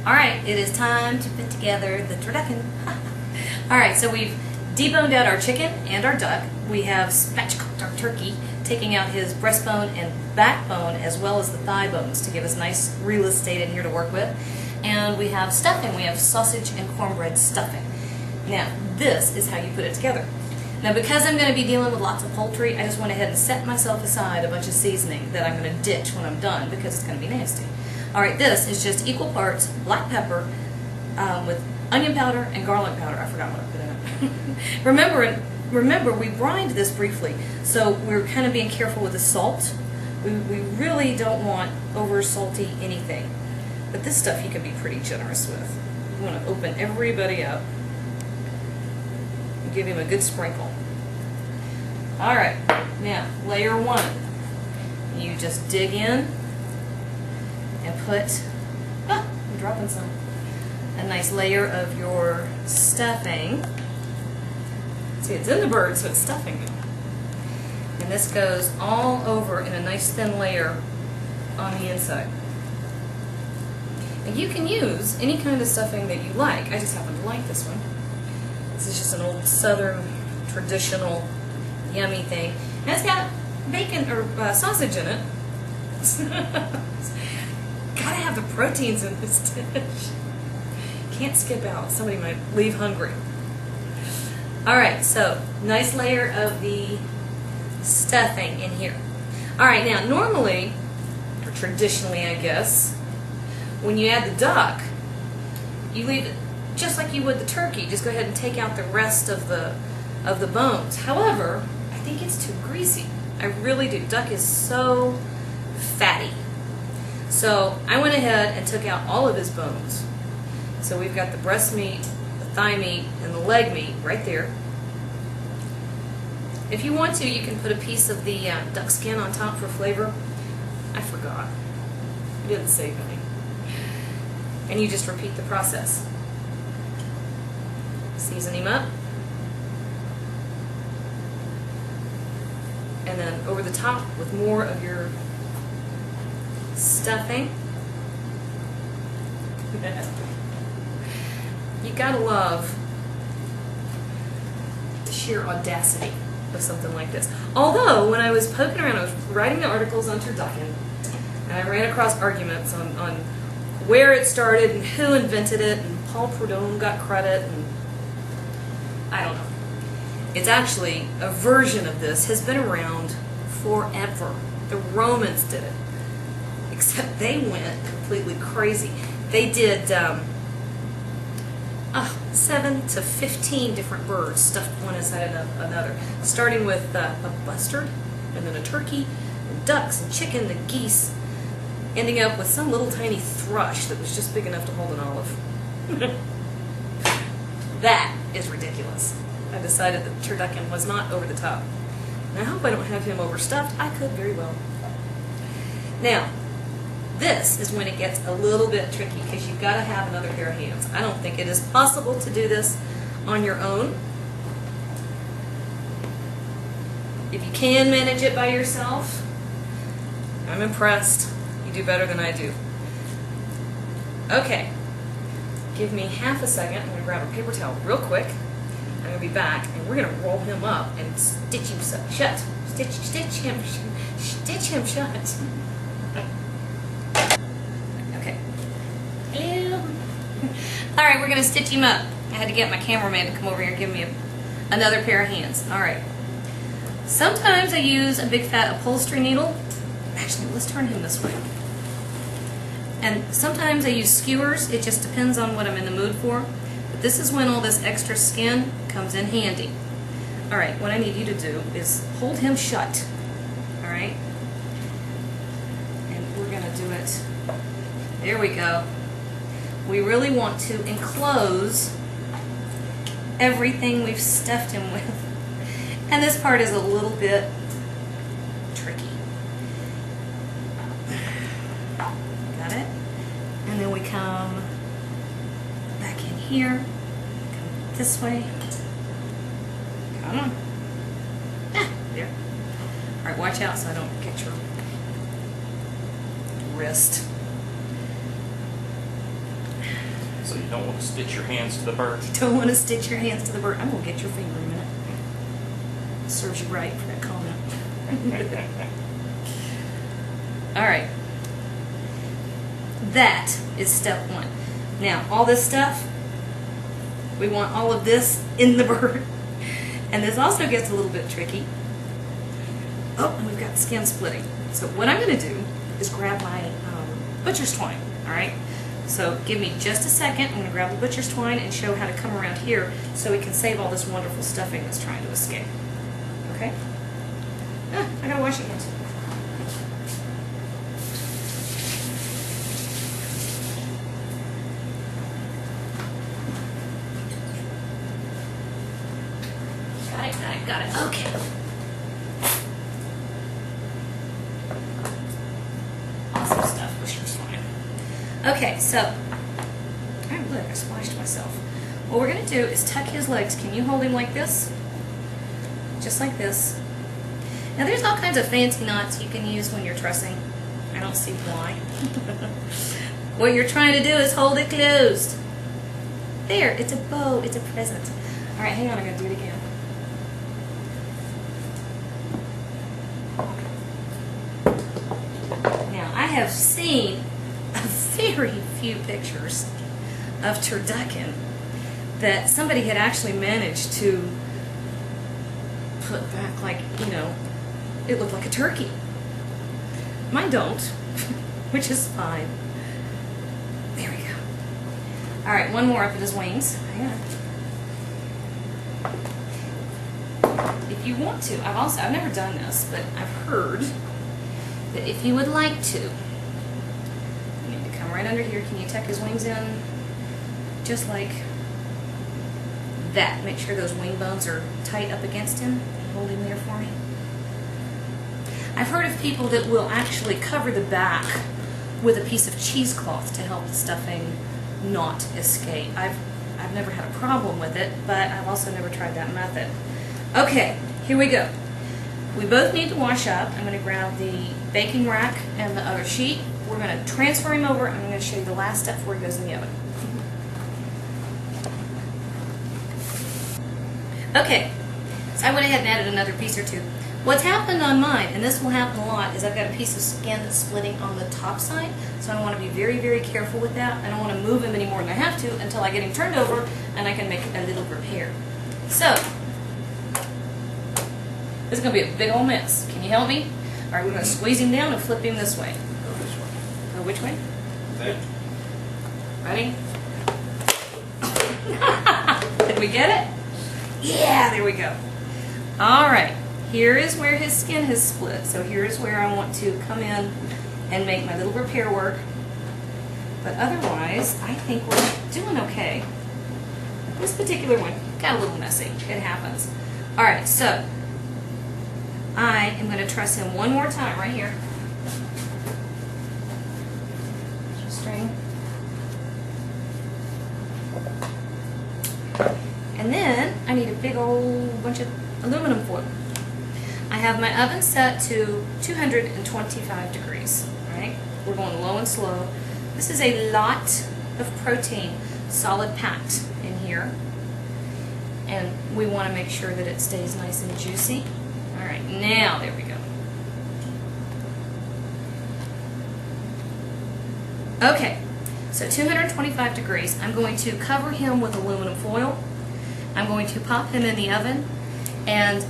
Alright, it is time to put together the turducken. Alright, so we've deboned out our chicken and our duck. We have spatchcocked our turkey, taking out his breastbone and backbone as well as the thigh bones to give us nice real estate in here to work with. And we have stuffing. We have sausage and cornbread stuffing. Now, this is how you put it together. Now, because I'm going to be dealing with lots of poultry, I just went ahead and set myself aside a bunch of seasoning that I'm going to ditch when I'm done because it's going to be nasty. Alright, this is just equal parts black pepper with onion powder and garlic powder. I forgot what I put in it. Remember, we brined this briefly, so we're kind of being careful with the salt. We really don't want over salty anything. But this stuff you can be pretty generous with. You want to open everybody up and give him a good sprinkle. Alright, now layer one. You just dig in and put, I'm dropping some, a nice layer of your stuffing. See, it's in the bird, so it's stuffing now. And this goes all over in a nice thin layer on the inside. And you can use any kind of stuffing that you like. I just happen to like this one. This is just an old southern traditional yummy thing. And it's got bacon or sausage in it. Gotta have the proteins in this dish. Can't skip out. Somebody might leave hungry. Alright, so nice layer of the stuffing in here. Alright, now normally, or traditionally I guess, when you add the duck, you leave it just like you would the turkey. Just go ahead and take out the rest of the bones. However, I think it's too greasy. I really do. Duck is so fatty. So I went ahead and took out all of his bones. So we've got the breast meat, the thigh meat, and the leg meat right there. If you want to, you can put a piece of the duck skin on top for flavor. I forgot. I didn't save any. And you just repeat the process. Season him up. And then over the top with more of your stuffing. You gotta love the sheer audacity of something like this. Although, when I was poking around, I was writing the articles on Turducken, and I ran across arguments on where it started and who invented it, and Paul Prudhomme got credit, and I don't know. It's actually, a version of this has been around forever. The Romans did it. Except they went completely crazy. They did 7 to 15 different birds stuffed one inside another, starting with a bustard, and then a turkey, and ducks, and chicken, and geese, ending up with some little tiny thrush that was just big enough to hold an olive. That is ridiculous. I decided that turducken was not over the top. And I hope I don't have him overstuffed. I could very well. Now, this is when it gets a little bit tricky because you've got to have another pair of hands. I don't think it is possible to do this on your own. If you can manage it by yourself, I'm impressed. You do better than I do. Okay, give me half a second. I'm going to grab a paper towel real quick. I'm going to be back, and we're going to roll him up and stitch him shut. Stitch him shut. Okay. Hello. All right, we're going to stitch him up. I had to get my cameraman to come over here and give me another pair of hands. All right. Sometimes I use a big fat upholstery needle. Actually, let's turn him this way. And sometimes I use skewers. It just depends on what I'm in the mood for. But this is when all this extra skin comes in handy. All right, what I need you to do is hold him shut. All right? And we're going to do it. There we go. We really want to enclose everything we've stuffed him with. And this part is a little bit tricky. Got it? And then we come back in here, come this way. Come on. There. Alright, watch out so I don't get your wrist. So you don't want to stitch your hands to the bird. You don't want to stitch your hands to the bird. I'm going to get your finger in a minute. Serves you right for that comment. All right. That is step one. Now, all this stuff, we want all of this in the bird. And this also gets a little bit tricky. Oh, and we've got skin splitting. So what I'm going to do is grab my butcher's twine, all right? So give me just a second. I'm going to grab the butcher's twine and show how to come around here so we can save all this wonderful stuffing that's trying to escape. Okay? Ah, I got to wash your hands. Got it. Okay. Awesome stuff. Butcher's twine. Okay, so, oh look, I splashed myself. What we're going to do is tuck his legs. Can you hold him like this? Just like this. Now there's all kinds of fancy knots you can use when you're trussing. I don't see why. What you're trying to do is hold it closed. There, it's a bow, it's a present. All right, hang on, I'm going to do it again. Now, I have seen a very few pictures of turducken that somebody had actually managed to put back like, you know, it looked like a turkey. Mine don't, which is fine. There we go. All right, one more up at his wings. Hang on. If you want to, I've never done this, but I've heard that if you would like to, you need to come right under here. Can you tuck his wings in just like that? Make sure those wing bones are tight up against him. Hold him there for me. I've heard of people that will actually cover the back with a piece of cheesecloth to help the stuffing not escape. I've never had a problem with it, but I've also never tried that method. Okay, here we go. We both need to wash up. I'm going to grab the baking rack and the other sheet. We're going to transfer him over. I'm going to show you the last step before he goes in the oven. Okay, so I went ahead and added another piece or two. What's happened on mine, and this will happen a lot, is I've got a piece of skin that's splitting on the top side, so I want to be very, very careful with that. I don't want to move him any more than I have to until I get him turned over and I can make a little repair. So, this is going to be a big old mess. Can you help me? All right, we're going to squeeze him down and flip him this way. Go this way. Go which way? That. Ready? Did we get it? Yeah, there we go. All right, here is where his skin has split. So here is where I want to come in and make my little repair work. But otherwise, I think we're doing okay. This particular one got a little messy. It happens. All right, so I am going to truss him one more time right here. String. And then I need a big old bunch of aluminum foil. I have my oven set to 225 degrees. Right? We're going low and slow. This is a lot of protein, solid packed in here. And we want to make sure that it stays nice and juicy. All right, now there we go. Okay, so 225 degrees. I'm going to cover him with aluminum foil. I'm going to pop him in the oven, and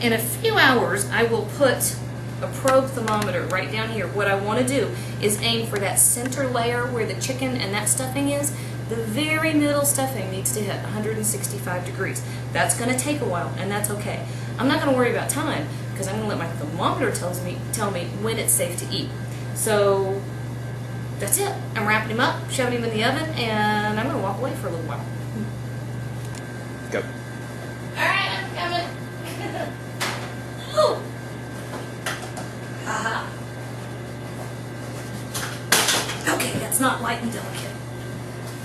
in a few hours I will put a probe thermometer right down here. What I want to do is aim for that center layer where the chicken and that stuffing is. The very middle stuffing needs to hit 165 degrees. That's going to take a while, and that's okay. I'm not going to worry about time because I'm going to let my thermometer tell me when it's safe to eat. So that's it. I'm wrapping him up, shoving him in the oven, and I'm going to walk away for a little while. Go. Alright, I'm coming. Ooh. Haha. Okay, that's not light and delicate.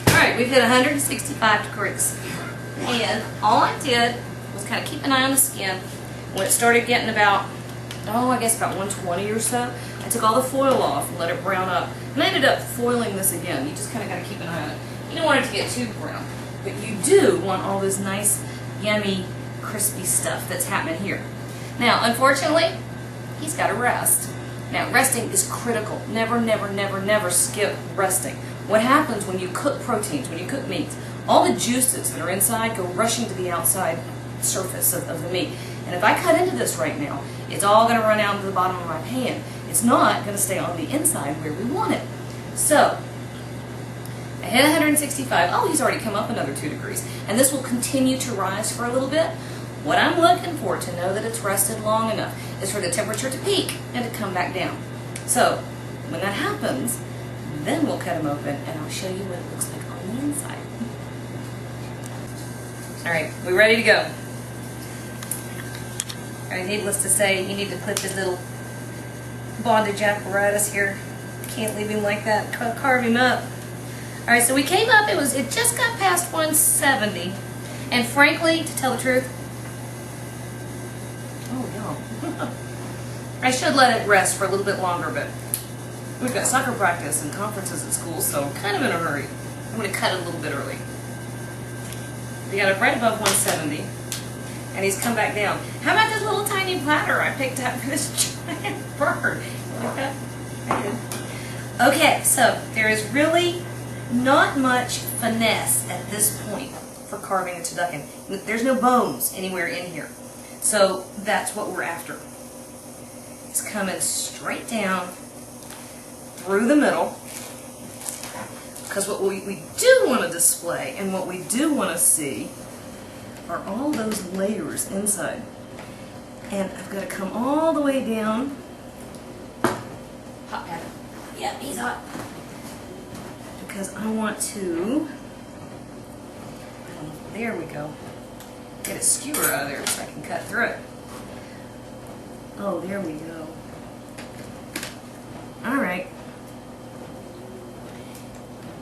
Alright, we've hit 165 degrees. And all I did was kind of keep an eye on the skin. When it started getting about, I guess about 120 or so, I took all the foil off and let it brown up. And I ended up foiling this again. You just kind of got to keep an eye on it. You don't want it to get too brown, but you do want all this nice, yummy, crispy stuff that's happening here. Now, unfortunately, he's got to rest. Now, resting is critical. Never, never, never, never skip resting. What happens when you cook proteins, when you cook meats, all the juices that are inside go rushing to the outside surface of the meat. And if I cut into this right now, it's all going to run out to the bottom of my pan. It's not going to stay on the inside where we want it. So, I hit 165. Oh, he's already come up another 2 degrees. And this will continue to rise for a little bit. What I'm looking for to know that it's rested long enough is for the temperature to peak and to come back down. So, when that happens, then we'll cut him open and I'll show you what it looks like on the inside. Alright, we ready to go? Alright, needless to say, you need to put the little bondage apparatus here. Can't leave him like that. Carve him up. Alright, so we came up, it just got past 170. And frankly, to tell the truth, I should let it rest for a little bit longer, but we've got soccer practice and conferences at school, so I'm kind of in a hurry. I'm going to cut it a little bit early. We got it right above 170, and he's come back down. How about this little tiny platter I picked up for this giant bird? You like that? I did. Okay, so there is really not much finesse at this point for carving a turducken. There's no bones anywhere in here. So that's what we're after. It's coming straight down through the middle, because what we do want to display and what we do want to see are all those layers inside. And I've got to come all the way down. Hot pad. Yep, he's hot. Because I want to, there we go, get a skewer out of there so I can cut through it. Oh, there we go. Alright.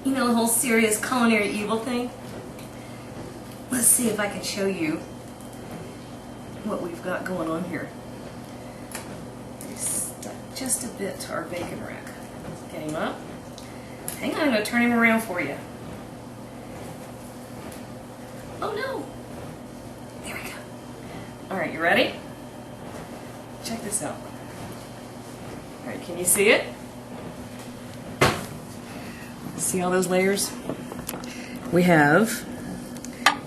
You know the whole serious culinary evil thing? Let's see if I can show you what we've got going on here. We stuck just a bit to our bacon rack. Get him up. Hang on, I'm going to turn him around for you. Oh no! There we go. Alright, you ready? Check this out. Alright, can you see it? See all those layers? We have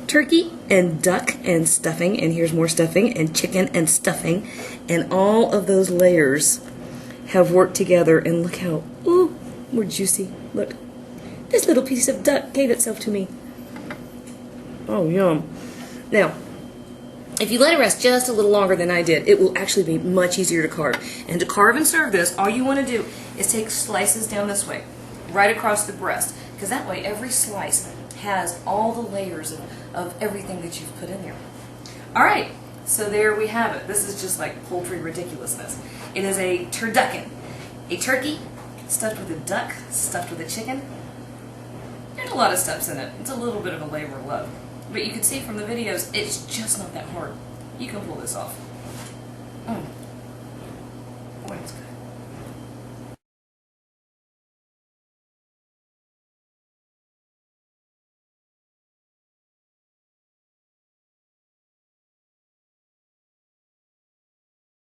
turkey and duck and stuffing, and here's more stuffing, and chicken and stuffing, and all of those layers have worked together, and look how, ooh, more juicy. Look, this little piece of duck gave itself to me. Oh, yum. Now, if you let it rest just a little longer than I did, it will actually be much easier to carve. And to carve and serve this, all you want to do is take slices down this way, right across the breast, because that way every slice has all the layers of everything that you've put in there. Alright, so there we have it. This is just like poultry ridiculousness. It is a turducken. A turkey stuffed with a duck, stuffed with a chicken. There's a lot of stuffs in it. It's a little bit of a labor of love. But you can see from the videos, it's just not that hard. You can pull this off.